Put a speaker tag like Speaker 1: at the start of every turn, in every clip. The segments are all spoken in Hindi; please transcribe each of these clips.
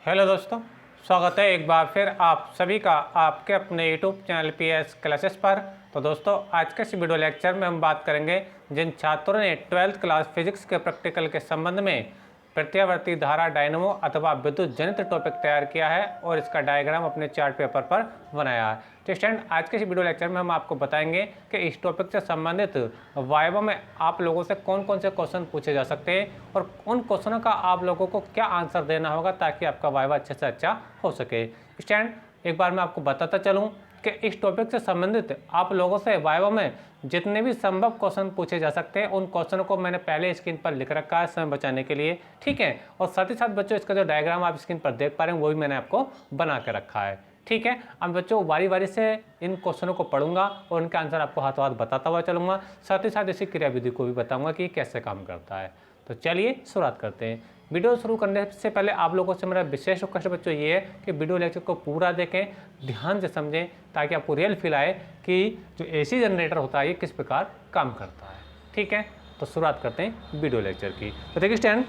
Speaker 1: हेलो दोस्तों, स्वागत है एक बार फिर आप सभी का आपके अपने यूट्यूब चैनल PS क्लासेस पर। तो दोस्तों, आज के इस वीडियो लेक्चर में हम बात करेंगे जिन छात्रों ने 12th क्लास फिजिक्स के प्रैक्टिकल के संबंध में प्रत्यावर्ती धारा डायनमो अथवा विद्युत जनित टॉपिक तैयार किया है और इसका डायग्राम अपने चार्ट पेपर पर बनाया है। तो स्टूडेंट, आज के इस वीडियो लेक्चर में हम आपको बताएंगे कि इस टॉपिक से संबंधित वाइवा में आप लोगों से कौन कौन से क्वेश्चन पूछे जा सकते हैं और उन क्वेश्चनों का आप लोगों को क्या आंसर देना होगा ताकि आपका वाइवा अच्छे से अच्छा हो सके। स्टूडेंट, एक बार मैं आपको बताता चलूँ कि इस टॉपिक से संबंधित आप लोगों से वाइवा में जितने भी संभव क्वेश्चन पूछे जा सकते हैं उन क्वेश्चनों को मैंने पहले स्क्रीन पर लिख रखा है समय बचाने के लिए, ठीक है। और साथ ही साथ बच्चों, इसका जो डायग्राम आप स्क्रीन पर देख पा रहे हैं वो भी मैंने आपको बना के रखा है, ठीक है। अब बच्चों, बारी बारी से इन क्वेश्चनों को पढ़ूंगा और उनके आंसर आपको हाथों हाथ बताता हुआ चलूंगा। साथ ही साथ इसी क्रियाविधि को भी बताऊंगा कि कैसे काम करता है। तो चलिए शुरुआत करते हैं। वीडियो शुरू करने से पहले आप लोगों से मेरा विशेष रिक्वेस्ट बच्चों ये है कि वीडियो लेक्चर को पूरा देखें, ध्यान से समझें, ताकि आपको रियल फील आए कि जो AC जनरेटर होता है ये किस प्रकार काम करता है, ठीक है। तो शुरुआत करते हैं वीडियो लेक्चर की। तो देखिए स्टूडेंट,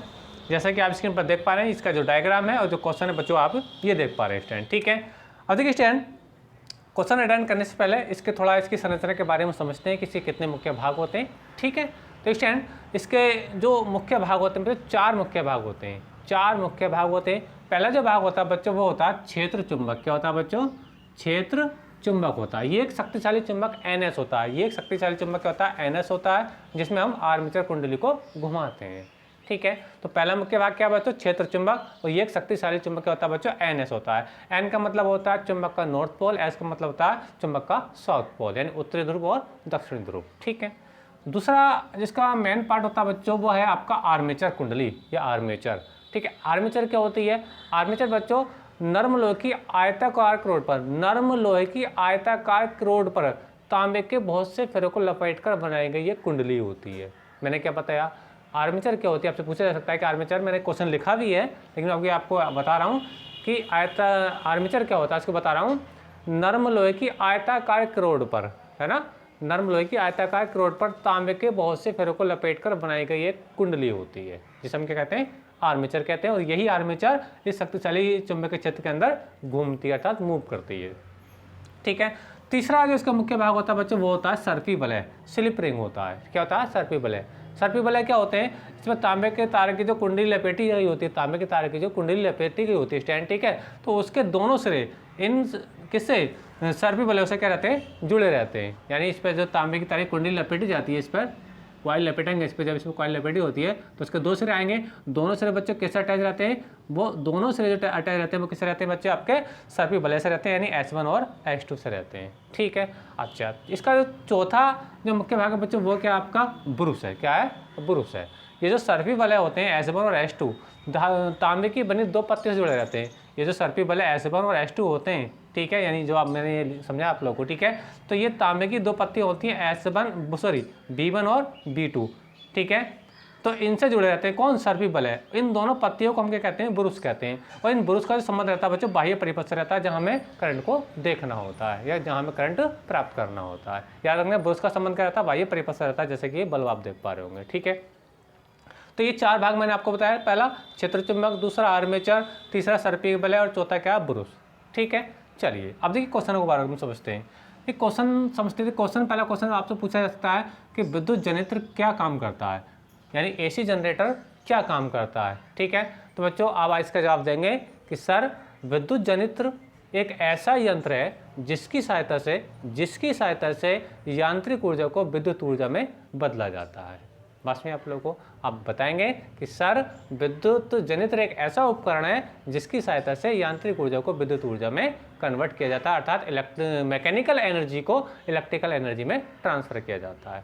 Speaker 1: जैसा कि आप स्क्रीन पर देख पा रहे हैं, इसका जो डायग्राम है और जो क्वेश्चन है बच्चों आप ये देख पा रहे हैं स्टूडेंट, ठीक है। अब देखिए स्टूडेंट, क्वेश्चन अटेंड करने से पहले इसकी संरचना के बारे में समझते हैं कि इसके कितने मुख्य भाग होते हैं, ठीक है। तो स्टूडेंट, इसके जो मुख्य भाग होते हैं मतलब 4 मुख्य भाग होते हैं। 4 मुख्य भाग होते हैं। पहला जो भाग होता है बच्चों वो होता है क्षेत्र चुंबक। क्या होता है बच्चों? क्षेत्र चुंबक होता है। ये एक शक्तिशाली चुंबक NS होता है। ये एक शक्तिशाली चुंबक क्या होता है? NS होता है, जिसमें हम आर्मेचर कुंडली को घुमाते हैं, ठीक है। तो पहला मुख्य भाग क्या बच्चों? क्षेत्र चुंबक। और ये एक शक्तिशाली चुंबक क्या होता है बच्चों? NS होता है। N का मतलब होता है चुंबक का नॉर्थ पोल, S का मतलब होता है चुंबक का साउथ पोल, यानी उत्तरी ध्रुव और दक्षिणी ध्रुव, ठीक है। दूसरा जिसका मेन पार्ट होता है बच्चों वो है आपका आर्मेचर कुंडली या आर्मेचर, ठीक है। आर्मेचर क्या होती है? आर्मेचर बच्चों नर्म लोहे की आयताकार क्रोड पर, नर्म लोहे की आयताकार क्रोड पर तांबे के बहुत से फेरों को लपेटकर बनाई गई ये कुंडली होती है। मैंने क्या बताया? आर्मेचर क्या होती है? आपसे पूछा जा सकता है कि आर्मेचर, मैंने क्वेश्चन लिखा भी है लेकिन अभी आपको बता रहा हूँ कि आर्मेचर क्या होता है, इसको बता रहा हूँ। नर्म लोहे की आयताकार क्रोड पर, है ना, नर्म लोहे की आयताकार क्रोड पर तांबे के बहुत से फेरों को लपेटकर बनाई गई एक कुंडली होती है, जिसे हम क्या कहते हैं? आर्मेचर कहते हैं। और यही आर्मेचर इस शक्तिशाली चुंबकीय क्षेत्र के अंदर घूमती है अर्थात मूव करती है, ठीक है। तीसरा जो इसका मुख्य भाग होता है बच्चों वो होता है सर्पी वलय, स्लिप रिंग होता है। क्या होता है? सर्पी वलय। सर्पी वलय क्या होते हैं? इसमें तांबे के तारे की जो कुंडली लपेटी गई होती है, तांबे के तारे की जो कुंडली लपेटी गई होती है स्टैंड, ठीक है, तो उसके दोनों सिरे इन किससे, सर्पी वलयों से क्या रहते हैं? जुड़े रहते हैं। यानी इस पर जो तांबे की तारे कुंडली लपेटी जाती है, इस पर कॉइल लपेटेंगे, इस पर जब इसमें कॉइल लपेटी होती है तो उसके 2 सिरे आएंगे। दोनों सिरे बच्चों किससे अटैच रहते हैं? वो दोनों सिरे जो अटैच रहते हैं वो किससे रहते हैं बच्चे? आपके सर्पी वलय से रहते हैं, यानी S1 और S2 से रहते हैं, ठीक है। अच्छा, इसका जो चौथा जो मुख्य भाग है बच्चों वो क्या आपका? ब्रुश है। क्या है? ब्रुश है। ये जो सर्पी वलय होते हैं S1 और S2 तांबे की बनी 2 पत्तियों से जुड़े रहते हैं। ये जो सर्पी वलय S1 और S2 होते हैं, ठीक है, यानी जो आप मैंने ये समझा आप लोगों को, ठीक है। तो ये तांबे की 2 पत्तियाँ होती हैं B1 और B2, ठीक है। तो इनसे जुड़े रहते हैं कौन? सर्पी वलय। इन दोनों पत्तियों को हम क्या कहते हैं? ब्रुश कहते हैं। और इन ब्रुश का जो संबंध रहता है बच्चों बाह्य परिपथ से रहता है, जहाँ हमें करंट को देखना होता है या जहाँ हमें करंट प्राप्त करना होता है। याद रखना, ब्रुश का संबंध क्या रहता है? बाह्य परिपथ से रहता है, जैसे कि ये बल्ब आप देख पा रहे होंगे, ठीक है। तो ये 4 भाग मैंने आपको बताया। पहला क्षेत्र चुंबक, दूसरा आर्मेचर, तीसरा सर्पी वलय और चौथा क्या? ब्रुश, ठीक है। चलिए अब देखिए क्वेश्चनों के बारे में समझते हैं। ये क्वेश्चन समझते थे। पहला क्वेश्चन आपसे पूछा जा सकता है कि विद्युत जनरेटर क्या काम करता है, यानी AC जनरेटर क्या काम करता है, ठीक है। तो बच्चों आप इसका जवाब देंगे कि सर विद्युत जनरेटर एक ऐसा यंत्र है जिसकी सहायता से यांत्रिक ऊर्जा को विद्युत ऊर्जा में बदला जाता है। बस में आप लोगों को आप बताएंगे कि सर विद्युत जनित्र एक ऐसा उपकरण है जिसकी सहायता से यांत्रिक ऊर्जा को विद्युत ऊर्जा में कन्वर्ट किया जाता है, अर्थात मैकेनिकल एनर्जी को इलेक्ट्रिकल एनर्जी में ट्रांसफर किया जाता है,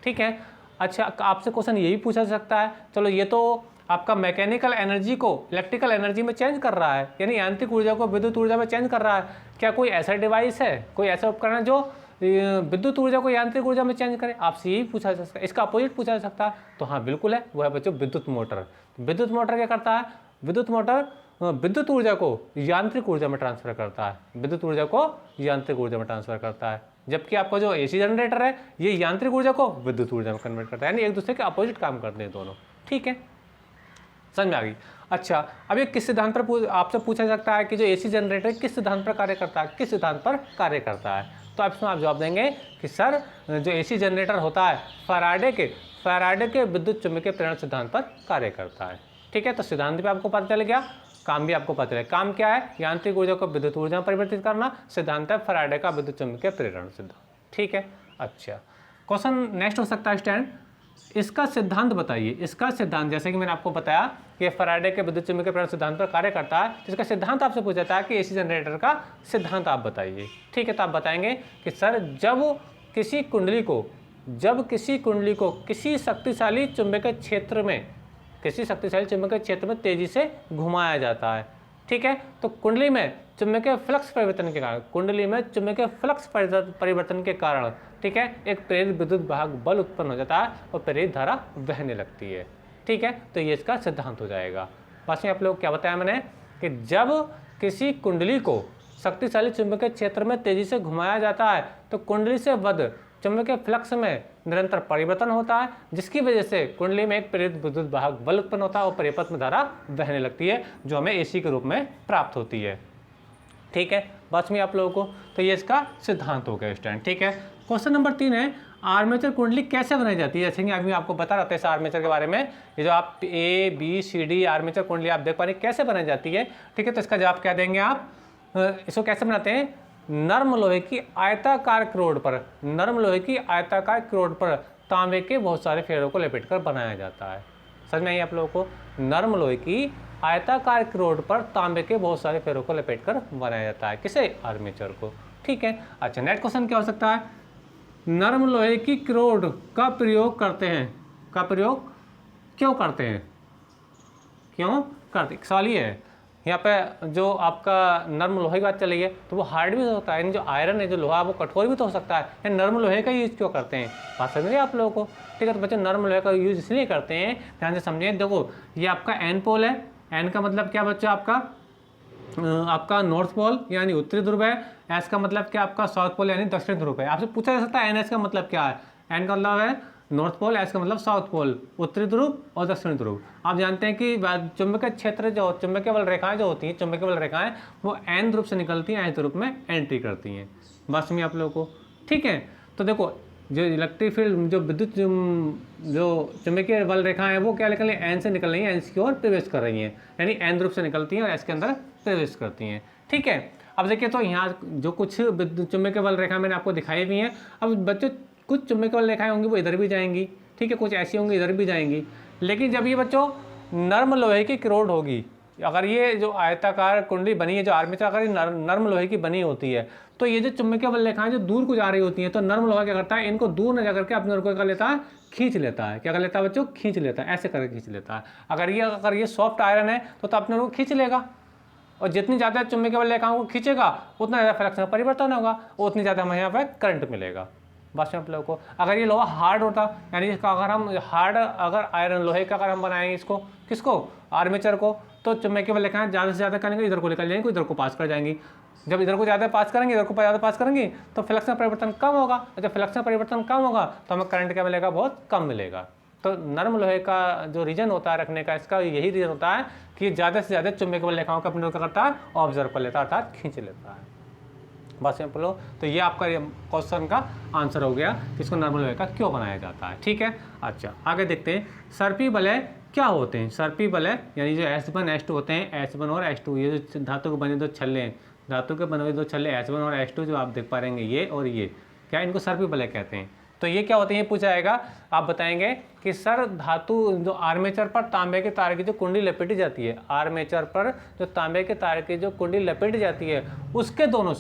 Speaker 1: ठीक है। अच्छा, आपसे क्वेश्चन यही पूछा जा सकता है, चलो ये तो आपका मैकेनिकल एनर्जी को इलेक्ट्रिकल एनर्जी में चेंज कर रहा है, यानी यांत्रिक ऊर्जा को विद्युत ऊर्जा में चेंज कर रहा है। क्या कोई ऐसा डिवाइस है, कोई ऐसा उपकरण है जो विद्युत ऊर्जा को यांत्रिक ऊर्जा में चेंज करे? आपसे यही पूछा जा सकता है। इसका अपोजिट पूछा जा सकता है, तो हाँ बिल्कुल है, वो है बच्चों विद्युत मोटर। विद्युत मोटर क्या करता है? विद्युत मोटर विद्युत ऊर्जा को यांत्रिक ऊर्जा में ट्रांसफर करता है, विद्युत ऊर्जा को यांत्रिक ऊर्जा में ट्रांसफर करता है। जबकि आपका जो AC जनरेटर है ये यांत्रिक ऊर्जा को विद्युत ऊर्जा में कन्वर्ट करता है, यानी एक दूसरे के अपोजिट काम करते हैं दोनों, ठीक है। समझ में आ गई। अच्छा, अब ये किस सिद्धांत पर आपसे पूछा जा सकता है कि जो एसी जनरेटर किस सिद्धांत पर कार्य करता है, किस सिद्धांत पर कार्य करता है। तो आप इसमें आप जवाब देंगे कि सर जो एसी जनरेटर होता है फैराडे के विद्युत चुम्बकीय प्रेरण सिद्धांत पर कार्य करता है। ठीक है, तो सिद्धांत भी आपको पता चल गया, काम भी आपको पता चला। काम क्या है? यांत्रिक ऊर्जा को विद्युत ऊर्जा में परिवर्तित करना। सिद्धांत है फैराडे का विद्युत चुम्बकीय प्रेरण सिद्धांत। ठीक है, अच्छा क्वेश्चन नेक्स्ट हो सकता है स्टैंड, इसका सिद्धांत बताइए। इसका सिद्धांत, जैसे कि मैंने आपको बताया कि फैराडे के विद्युत चुम्बकीय प्रेरण सिद्धांत पर कार्य करता है, तो इसका सिद्धांत आपसे पूछा जाता है कि एसी जनरेटर का सिद्धांत आप बताइए। ठीक है, तो आप बताएंगे कि सर जब किसी कुंडली को किसी शक्तिशाली चुंबकीय क्षेत्र में तेजी से घुमाया जाता है। ठीक है, तो कुंडली में चुंबकीय फ्लक्स परिवर्तन के कारण ठीक है एक प्रेरित विद्युत वाहक बल उत्पन्न हो जाता है और प्रेरित धारा बहने लगती है। ठीक है, तो ये इसका सिद्धांत हो जाएगा। बस में आप लोग क्या बताया मैंने कि जब किसी कुंडली को शक्तिशाली चुंबकीय क्षेत्र में तेजी से घुमाया जाता है तो कुंडली से बद्ध चुंबकीय फ्लक्स में निरंतर परिवर्तन होता है, जिसकी वजह से कुंडली में एक प्रेरित विद्युत वाहक बल उत्पन्न होता है और परिपथ में धारा बहने लगती है, जो हमें एसी के रूप में प्राप्त होती है। ठीक है, बस में आप लोगों को, तो ये इसका सिद्धांत हो गया स्टैंड। ठीक है, क्वेश्चन नंबर 3 है, आर्मेचर कुंडली कैसे बनाई जाती है। जैसे कि अभी आपको बता रहा था इस आर्मेचर के बारे में, ये जो आप ABCD आर्मेचर कुंडली आप देख पा रहे हैं कैसे बनाई जाती है। ठीक है, तो इसका जवाब क्या देंगे आप, इसको कैसे बनाते हैं, नर्म लोहे की आयताकार क्रोड पर तांबे के बहुत सारे फेरों को लपेटकर बनाया जाता है। समझ में आई आप लोगों को, नर्म लोहे की आयताकार क्रोड पर तांबे के बहुत सारे फेरों को लपेटकर बनाया जाता है, किसे, आर्मेचर को। ठीक है, अच्छा नेक्स्ट क्वेश्चन क्या हो सकता है, नर्म लोहे की क्रोड का प्रयोग क्यों करते हैं, सवाल ये है। यहाँ पे जो आपका नर्म लोहे की बात चली है तो वो हार्ड भी हो सकता है, यानी जो आयरन है, जो लोहा वो कठोर भी तो हो सकता है, या नर्म लोहे का यूज़ क्यों करते हैं, बात समझ रहे आप लोगों को। ठीक है, तो बच्चों नर्म लोहे का यूज़ इसलिए करते हैं, ध्यान से समझिए। देखो ये आपका एन पोल है, एन का मतलब क्या बच्चों, आपका नॉर्थ पोल यानी उत्तरी ध्रुव है, एस का मतलब क्या, आपका साउथ पोल यानी दक्षिण ध्रुव है। आपसे पूछा जा सकता है एनएस का मतलब क्या है, एन का मतलब है नॉर्थ पोल, एस का मतलब साउथ पोल, उत्तरी ध्रुव और दक्षिणी ध्रुव। आप जानते हैं कि चुंबकीय क्षेत्र जो चुंबकीय बल रेखाएं जो होती हैं, चुंबकीय बल रेखाएं वो एन ध्रुव से निकलती हैं, एस ध्रुव में एंट्री करती हैं। बस में आप लोगों को ठीक है, तो देखो जो इलेक्ट्रिक फील्ड जो विद्युत जो चुंबकीय बल रेखाएं हैं वो क्या निकल रही है, एन से निकल रही है, एन की ओर प्रवेश कर रही हैं, यानी एन ध्रुव से निकलती हैं और एस के अंदर प्रवेश करती हैं। ठीक है, अब देखिए तो यहाँ जो कुछ चुंबकीय बल रेखा मैंने आपको दिखाई भी हैं। अब बच्चों कुछ चुंबकीय बल रेखाएं होंगी वो इधर भी जाएंगी, ठीक है, कुछ ऐसी होंगी इधर भी जाएंगी। लेकिन जब ये बच्चों नर्म लोहे की क्रोड होगी, अगर ये जो आयताकार कुंडली बनी है जो आर्मेचर, अगर ये नर्म लोहे की बनी होती है तो ये जो चुंबकीय बल रेखाएं जो दूर को जा रही होती हैं, तो नर्म लोहा क्या करता है, इनको दूर न जा करके अपने को कर लेता है, खींच लेता है। क्या कर लेता है बच्चों, खींच लेता है, ऐसे करके खींच लेता है। अगर ये सॉफ्ट आयरन है तो अपने को खींच लेगा, और जितनी ज़्यादा चुंबकीय बल रेखाओं को खींचेगा उतना ज़्यादा फ्लक्स में परिवर्तन होगा, उतनी ज़्यादा हमें यहाँ पर करंट मिलेगा। बस में आप लोगों को, अगर ये लोहा हार्ड होता, यानी इसका अगर आयरन लोहे का अगर हम बनाएंगे इसको, किसको, आर्मेचर को, तो चुंबकीय बल रेखाएं ज़्यादा से ज़्यादा करेंगे, इधर को निकल जाएंगी, इधर को पास कर जाएंगी। जब इधर को ज़्यादा पास करेंगे, इधर को ज़्यादा पास करेंगे तो फ्लक्स में परिवर्तन कम होगा, और जब फ्लक्स में परिवर्तन कम होगा तो हमें करंट क्या मिलेगा, बहुत कम मिलेगा। तो नर्म लोहे का जो रीजन होता है रखने का, इसका यही रीजन होता है कि ज़्यादा से ज़्यादा चुंबकीय बल रेखाओं का अपने करता है, ऑब्जर्व कर लेता है, अर्थात खींच लेता है। बस सिंपल हो, तो ये आपका क्वेश्चन का आंसर हो गया कि इसको नर्म लोहे का क्यों बनाया जाता है। ठीक है, अच्छा आगे देखते हैं, सर्पी वलय क्या होते हैं। सर्पी वलय यानी जो S1 S2 होते हैं, S1 और S2, ये जो धातु के बने दो छल्ले हैं, धातु के बने हुए दो छल्ले S1 और S2 जो आप देख पा रहेंगे, ये और ये, क्या इनको सर्पी वलय कहते हैं। तो ये क्या होते हैं, ये पूछा जाएगा, आप बताएंगे कि सर धातु जो आर्मेचर पर तांबे के तार की जो कुंडी लपेटी जाती है, आर्मेचर पर जो तांबे के तार की जो कुंडी लपेटी जाती है उसके दोनों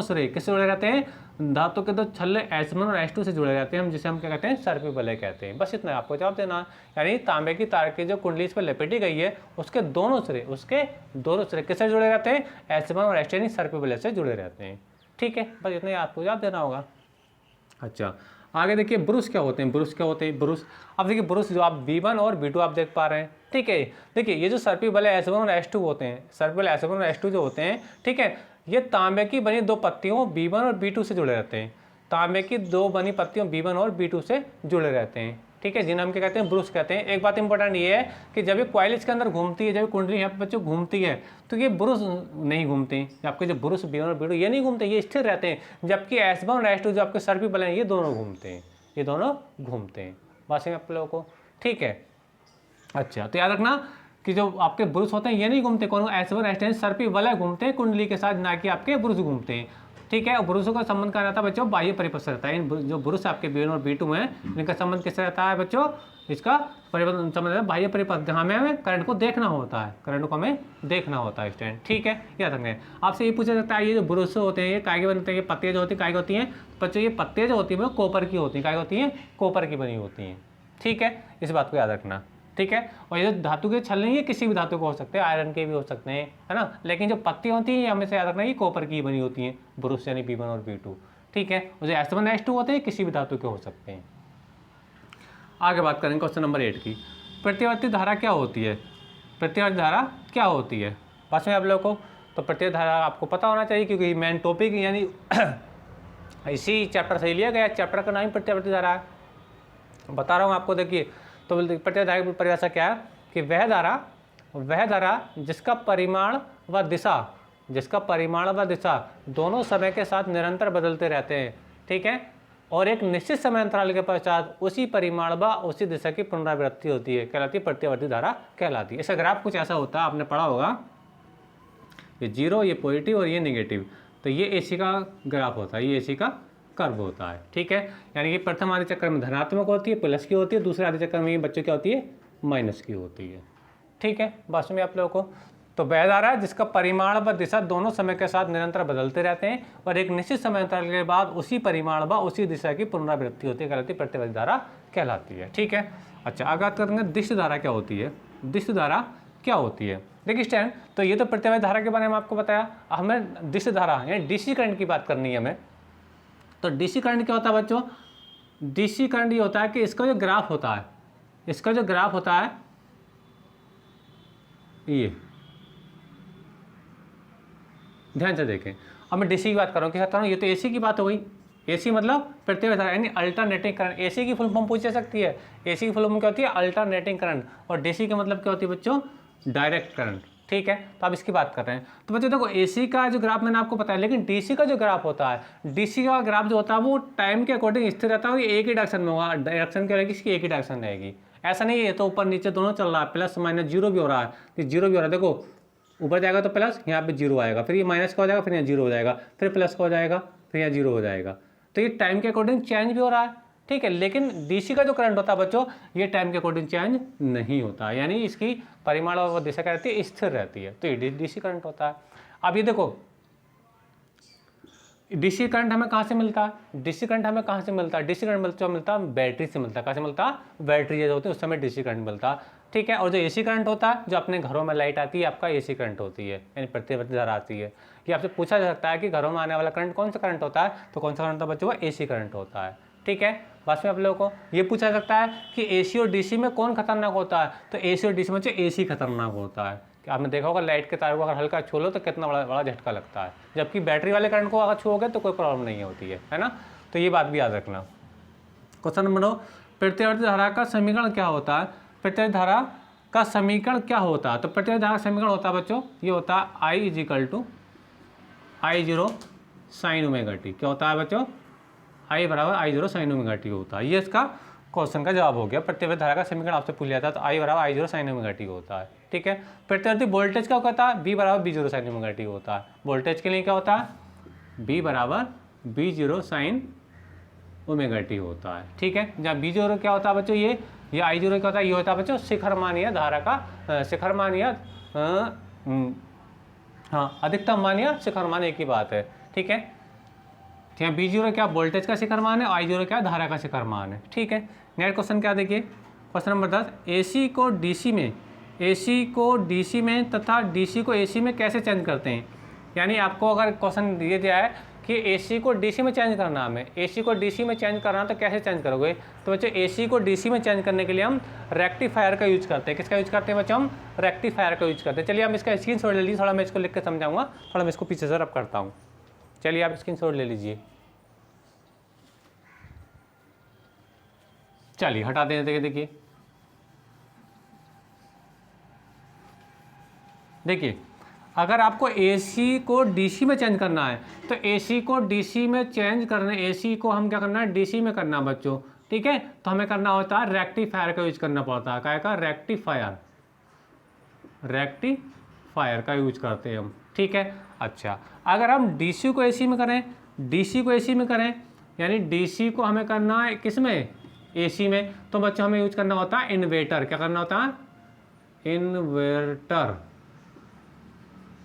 Speaker 1: सिरे किससे जुड़े रहते हैं, धातु के दो छल्ले S1 और S2 से जुड़े रहते हैं, जिसे हम क्या कहते हैं, सर्पी वलय कहते हैं। बस इतना आपको जवाब देना, यानी तांबे की तार की जो कुंडली इस पर लपेटी गई है उसके दोनों सिरे किससे जुड़े रहते हैं, S1 और S2 यानी सर्पी वलय से जुड़े रहते हैं। ठीक है, बस इतना ही आपको जवाब देना होगा। अच्छा आगे देखिए, ब्रुश क्या होते हैं, ब्रुश। अब देखिए ब्रुश जो आप B1 और B2 आप देख पा रहे हैं। ठीक है, देखिए ये जो सर्पी वलय S1 और S2 होते हैं, सर्पी वलय S1 और S2 जो होते हैं, ठीक है, ये तांबे की बनी दो पत्तियों B1 और B2 से जुड़े रहते हैं, तांबे की दो बनी पत्तियों B1 और B2 से जुड़े रहते हैं। ठीक है, जिन्हें हम क्या कहते हैं, ब्रुश कहते हैं। एक बात इंपॉर्टेंट ये है कि जब ये कॉइल इसके अंदर घूमती है, जब कुंडली यहाँ पे बच्चों घूमती है, तो ये ब्रुश नहीं घूमते हैं। आपके जो ब्रुश B1 और B2 ये नहीं घूमते, ये स्थिर रहते हैं। जबकि S1 और S2 जो आपके सर्पी बल हैं ये दोनों घूमते हैं, ये दोनों घूमते हैं। बात समझ आप लोगों को, ठीक है। अच्छा, तो याद रखना कि जो आपके ब्रुश होते हैं ये नहीं घूमते, कौन S1 S2 सर्पी वलय घूमते हैं कुंडली के साथ, ना कि आपके ब्रुश घूमते हैं, ठीक है। और ब्रुशों का संबंध कहा जाता है बच्चों बाह्य परिपथ से रहता है। जो ब्रुश आपके B1 और B2 हैं इनका संबंध किससे रहता है बच्चों, इसका परिपथ संबंध है बाह्य परिपथ, जहाँ हमें करंट को देखना होता है, करंट को हमें देखना होता है स्टूडेंट, ठीक है। याद रखना आपसे ये पूछा जाता है ये जो ब्रुश होते हैं ये काय के बनते हैं, ये पत्तियाँ जो होती है काय की होती हैं बच्चों, ये पत्तियाँ जो होती हैं वो कॉपर की होती हैं, काय होती हैं, कॉपर की बनी होती हैं, ठीक है। इस बात को याद रखना, ठीक है। और ये जो धातु के छल्ले ये किसी भी धातु को हो सकते हैं, आयरन के भी हो सकते हैं, है ना। लेकिन जो पत्तियाँ होती हैं हमें से याद रखना ये कॉपर की बनी होती हैं, ब्रुश यानी B1 और B2, ठीक है। और जो S1 S2 होते हैं किसी भी धातु के हो सकते हैं। आगे बात करेंगे क्वेश्चन नंबर 8 की। प्रतिवर्ती धारा क्या होती है, प्रतिवर्ती धारा क्या होती है, बात में आप लोगों को। तो प्रतिवर्ती धारा आपको पता होना चाहिए क्योंकि मेन टॉपिक यानी इसी चैप्टर से लिया गया, चैप्टर का नाम प्रतिवर्ती धारा है, बता रहा हूँ आपको। देखिए तो प्रतिवर्ती धारा की परिभाषा क्या है कि वह धारा जिसका परिमाण व दिशा दोनों समय के साथ निरंतर बदलते रहते हैं, ठीक है, और एक निश्चित समय अंतराल के पश्चात उसी परिमाण व उसी दिशा की पुनरावृत्ति होती है, कहलाती है प्रतिवर्ती धारा कहलाती है। इसका ग्राफ कुछ ऐसा होता है, आपने पढ़ा होगा, ये जीरो, ये पॉजिटिव और ये नेगेटिव, तो ये AC का ग्राफ होता है, ये AC का कर्व होता है, ठीक है। यानी कि प्रथम आधे चक्कर में धनात्मक होती है, प्लस की होती है, दूसरे आधे चक्कर में ये बच्चों क्या होती है, माइनस की होती है, ठीक है। बात में आप लोगों को तो वह धारा जिसका परिमाण व दिशा दोनों समय के साथ निरंतर बदलते रहते हैं और एक निश्चित समय अंतराल के बाद उसी परिमाण व उसी दिशा की पुनरावृत्ति होती है, कहलाती है प्रतिवर्ती धारा कहलाती है, ठीक है। अच्छा, आगे बात करेंगे दिश धारा क्या होती है, दिश धारा क्या होती है। देखिए स्टैंड, तो ये तो प्रतिवर्ती धारा के बारे में आपको बताया, हमें दिश धारा यानी DC करंट की बात करनी है हमें। तो DC करंट क्या होता है बच्चों, DC करंट ये होता है कि इसका जो ग्राफ होता है, इसका जो ग्राफ होता है ये, ध्यान से देखें। अब मैं DC की बात कर रहा हूँ, किस तरह, ये तो AC की बात हो गई, AC मतलब प्रतिवर्ती धारा यानी अल्टरनेटिंग करंट। AC की फुल फॉर्म पूछ जा सकती है, AC की फुल फॉर्म क्या होती है, अल्टरनेटिंग करंट, और DC का मतलब क्या होती है बच्चों, डायरेक्ट करंट, ठीक है। तो आप इसकी बात कर रहे हैं। तो बच्चों देखो AC का जो ग्राफ मैंने आपको बताया, लेकिन DC का जो ग्राफ होता है, DC का ग्राफ जो होता है वो टाइम के अकॉर्डिंग स्थिर रहता है, एक ही डायरेक्शन में होगा, डायरेक्शन क्या रहेगी इसकी, एक ही डायरेक्शन रहेगी। ऐसा नहीं है तो ऊपर नीचे दोनों चल रहा है, प्लस माइनस जीरो भी हो रहा है, तो जीरो भी हो रहा है, देखो ऊपर जाएगा तो प्लस, यहाँ पे जीरो आएगा, फिर ये माइनस का हो जाएगा, फिर यहाँ जीरो हो जाएगा, फिर प्लस का हो जाएगा, फिर यहाँ जीरो हो जाएगा। तो ये टाइम के अकॉर्डिंग चेंज भी हो रहा है, ठीक है। लेकिन DC का जो करंट होता है बच्चों ये टाइम के अकॉर्डिंग चेंज नहीं होता, यानी इसकी परिमाण और दिशा क्या रहती है, स्थिर रहती है, तो ये DC करंट होता है। अब ये देखो DC करंट हमें कहाँ से मिलता है, DC करंट हमें कहाँ से मिलता है, DC करंट मिलता है बैटरी से मिलता है, कहाँ से मिलता है, बैटरी जो होती है उस समय DC करंट मिलता है, ठीक है। और जो AC करंट होता है जो अपने घरों में लाइट आती है आपका AC करंट होती है, यानी प्रतिवर्ती धारा आती है। ये आपसे पूछा जा सकता है कि घरों में आने वाला करंट कौन सा करंट होता है, तो कौन सा करंट होता है बच्चों, AC करंट होता है, ठीक है। बस में आप लोगों को ये पूछा जा सकता है कि AC और DC में कौन खतरनाक होता है, तो AC और DC में AC खतरनाक होता है। आपने देखा होगा लाइट के तार को अगर हल्का छू लो तो कितना बड़ा झटका लगता है, जबकि बैटरी वाले करंट को अगर छूओगे तो कोई प्रॉब्लम नहीं होती है ना। तो ये बात भी याद रखना। क्वेश्चन नंबर 9, प्रतिवर्ती धारा का समीकरण क्या होता है, प्रतिवर्ती धारा का समीकरण क्या होता है। तो प्रतिवर्ती धारा का समीकरण होता है बच्चों ये होता है I = I0 sin ωt। क्या होता है बच्चों, I = I0 sin ωt होता है। ये इसका क्वेश्चन का जवाब हो गया। प्रतिवर्ती धारा का समीकरण आपसे पूछ लिया था तो I = I0 sin ωt होता है, ठीक है। प्रतिवर्ती वोल्टेज क्या होता है, V = V0 sin ωt होता है। वोल्टेज के लिए क्या होता है, V = V0 sin ωt होता है, ठीक है। जब V0 क्या होता है बच्चों, ये I0 क्या होता है, ये होता है बच्चों शिखर मान या धारा का शिखर मान या हाँ अधिकतम मान या शिखर मान एक ही बात है, ठीक है। ठीक है, V0 क्या वोल्टेज का शिखर मान है, I0 क्या धारा का शिखर मान है, ठीक है। नेक्स्ट क्वेश्चन क्या देखिए, क्वेश्चन नंबर 10, AC को DC में तथा DC को AC में कैसे चेंज करते हैं। यानी आपको अगर क्वेश्चन दिया जाए है कि AC को DC में चेंज करना, हमें AC को DC में चेंज करना तो कैसे चेंज करोगे। तो बच्चों AC को DC में चेंज करने के लिए हम रेक्टिफायर का यूज करते हैं। किसका यूज करते हैं बच्चों, हम रेक्टिफायर का यूज करते हैं। चलिए हम इसका स्क्रीनशॉट ले लीजिए, थोड़ा मैं इसको लिख के समझाऊंगा, थोड़ा मैं इसको पीछे से रब करता हूँ। चलिए आप स्क्रीनशॉट ले लीजिए। चलिए हटा देते, देखिए देखिए अगर आपको AC को DC में चेंज करना है तो AC को DC में चेंज करने, AC को हम क्या करना है DC में करना है बच्चों, ठीक है। तो हमें करना होता है रेक्टिफायर का यूज करना पड़ता है, क्या का रेक्टिफायर, रेक्टिफायर का यूज करते हैं हम, ठीक है। अच्छा अगर हम DC को AC में करें, DC को AC में करें यानी DC को हमें करना है किस में, AC में, तो बच्चों हमें यूज करना होता है इन्वर्टर, क्या करना होता है इन्वर्टर,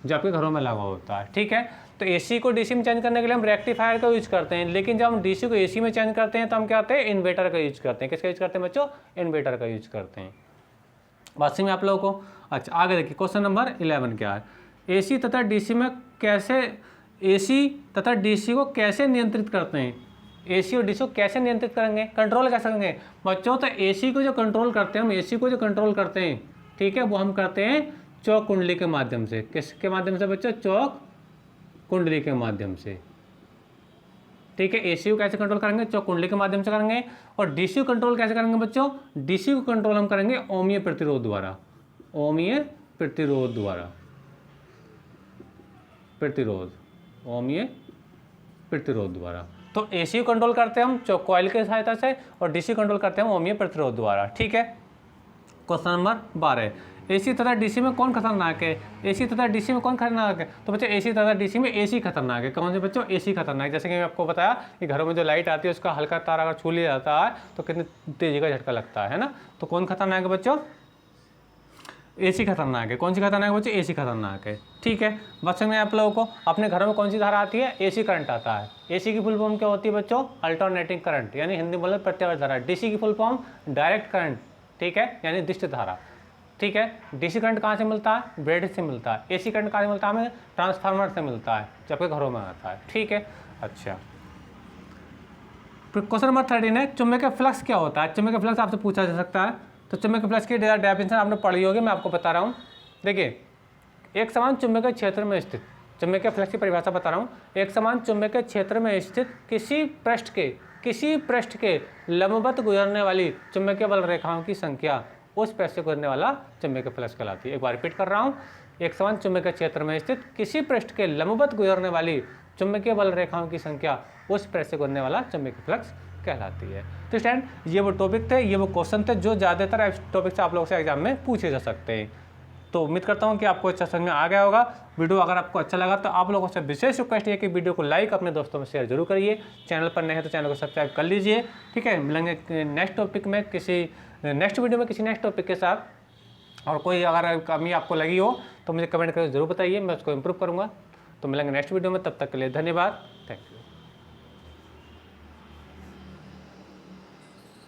Speaker 1: जो आपके घरों में लगा होता है, ठीक है। तो AC को DC में चेंज करने के लिए हम रेक्टिफायर का यूज करते हैं, लेकिन जब हम DC को AC में चेंज करते हैं तो हम क्या करते हैं इन्वर्टर का यूज करते हैं। किसका यूज करते हैं बच्चों, इन्वर्टर का यूज करते हैं। बात समझ में आप लोगों को। अच्छा आगे देखिए क्वेश्चन नंबर 11 क्या है, AC तथा DC में कैसे, AC तथा DC को कैसे नियंत्रित करते हैं, AC और DC को कैसे नियंत्रित करेंगे, कंट्रोल कैसे करेंगे बच्चों। तो AC को जो कंट्रोल करते हैं हम, AC को जो कंट्रोल करते हैं, ठीक है, वो हम करते हैं चौक कुंडली के माध्यम से। किसके माध्यम से बच्चों, चौक कुंडली के माध्यम से, ठीक है। AC को कैसे कंट्रोल करेंगे, चौक कुंडली के माध्यम से करेंगे। और DC को कंट्रोल कैसे करेंगे बच्चों, DC को कंट्रोल हम करेंगे ओमीय प्रतिरोध द्वारा, ओमीय प्रतिरोध द्वारा, प्रतिरोध, ओमीय प्रतिरोध द्वारा। तो AC को कंट्रोल करते हैं हम चौक कॉइल की सहायता से और DC कंट्रोल करते हैं हम ओमीय प्रतिरोध द्वारा, ठीक है। क्वेश्चन नंबर 12, AC तथा DC में कौन खतरनाक है, AC तथा DC में कौन खतरनाक है। तो बच्चों AC तथा DC में AC खतरनाक है। कौन से बच्चों, AC खतरनाक है। जैसे कि मैं आपको बताया कि घरों में जो लाइट आती है उसका हल्का तार अगर छू लिया जाता है तो कितनी तेजी का झटका लगता है ना। तो कौन खतरनाक है बच्चों, AC खतरनाक है। कौन सी खतरनाक है बच्चों, AC खतरनाक है, ठीक है। बात समझ में आप लोगों को। अपने घरों में कौन सी धारा आती है, AC करंट आता है। AC की फुल फॉर्म क्या होती है बच्चों, अल्टरनेटिंग करंट, यानी हिंदी बोले प्रत्यावर्ती धारा। DC की फुल फॉर्म डायरेक्ट करंट, ठीक है, यानी दिष्ट धारा, ठीक है। DC करंट कहाँ से मिलता है, ब्रेड से मिलता है। AC करंट कहाँ से मिलता है, हमें ट्रांसफार्मर से मिलता है, जबकि घरों में आता है, ठीक है। अच्छा क्वेश्चन नंबर 13 है, चुंबकीय फ्लक्स क्या होता है। चुंबकीय फ्लक्स आपसे पूछा जा सकता है। तो चुंबकीय फ्लक्स की डेफिनेशन आपने पढ़ी होगी, मैं आपको बता रहा हूँ। देखिए एक समान चुंबकीय क्षेत्र में स्थित, चुंबकीय फ्लक्स की परिभाषा बता रहा हूँ। एक समान चुंबकीय क्षेत्र में स्थित किसी पृष्ठ के लंबवत गुजरने वाली चुंबकीय बल रेखाओं की संख्या उस पृष्ठ से गुजरने वाला चुंबकीय फ्लक्स कहलाती है। एक बार रिपीट कर रहा हूँ, एक समान चुंबकीय क्षेत्र में स्थित किसी पृष्ठ के लंबवत गुजरने वाली चुंबकीय बल रेखाओं की संख्या उस पृष्ठ से गुजरने वाला चुंबकीय फ्लक्स कहलाती है। तो स्टूडेंट ये वो टॉपिक थे, ये वो क्वेश्चन थे जो ज़्यादातर टॉपिक से आप लोगों से एग्जाम में पूछे जा सकते हैं। तो उम्मीद करता हूँ कि आपको अच्छा समझ में आ गया होगा। वीडियो अगर आपको अच्छा लगा तो आप लोगों से विशेष रिक्वेस्ट है कि वीडियो को लाइक, अपने दोस्तों में शेयर जरूर करिए। चैनल पर नए हैं तो चैनल को सब्सक्राइब कर लीजिए, ठीक है। मिलेंगे नेक्स्ट टॉपिक में, किसी नेक्स्ट वीडियो में किसी नेक्स्ट टॉपिक के साथ। और कोई अगर कमी आपको लगी हो तो मुझे कमेंट करके जरूर बताइए, मैं उसको इम्प्रूव करूँगा। तो मिलेंगे नेक्स्ट वीडियो में, तब तक के लिए धन्यवाद।